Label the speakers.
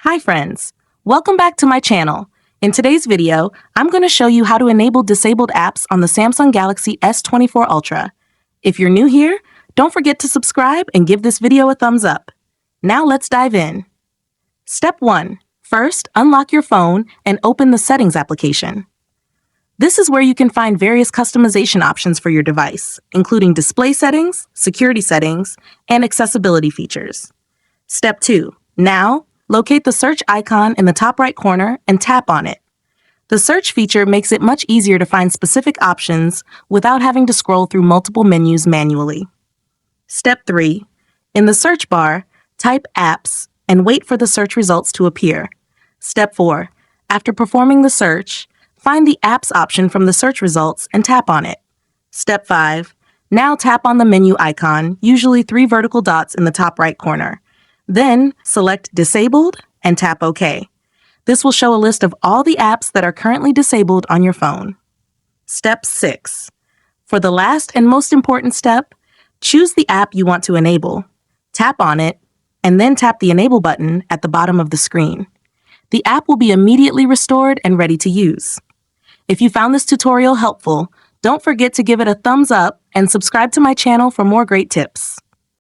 Speaker 1: Hi friends, welcome back to my channel. In today's video, I'm going to show you how to enable disabled apps on the Samsung Galaxy S24 Ultra. If you're new here, don't forget to subscribe and give this video a thumbs up. Now let's dive in. Step 1. First, unlock your phone and open the Settings application. This is where you can find various customization options for your device, including display settings, security settings, and accessibility features. Step 2. Now, locate the search icon in the top right corner and tap on it. The search feature makes it much easier to find specific options without having to scroll through multiple menus manually. Step 3. In the search bar, type Apps and wait for the search results to appear. Step 4. After performing the search, find the Apps option from the search results and tap on it. Step 5. Now tap on the menu icon, usually 3 vertical dots in the top right corner. Then select Disabled and tap OK. This will show a list of all the apps that are currently disabled on your phone. Step 6. For the last and most important step, choose the app you want to enable. Tap on it, and then tap the Enable button at the bottom of the screen. The app will be immediately restored and ready to use. If you found this tutorial helpful, don't forget to give it a thumbs up and subscribe to my channel for more great tips.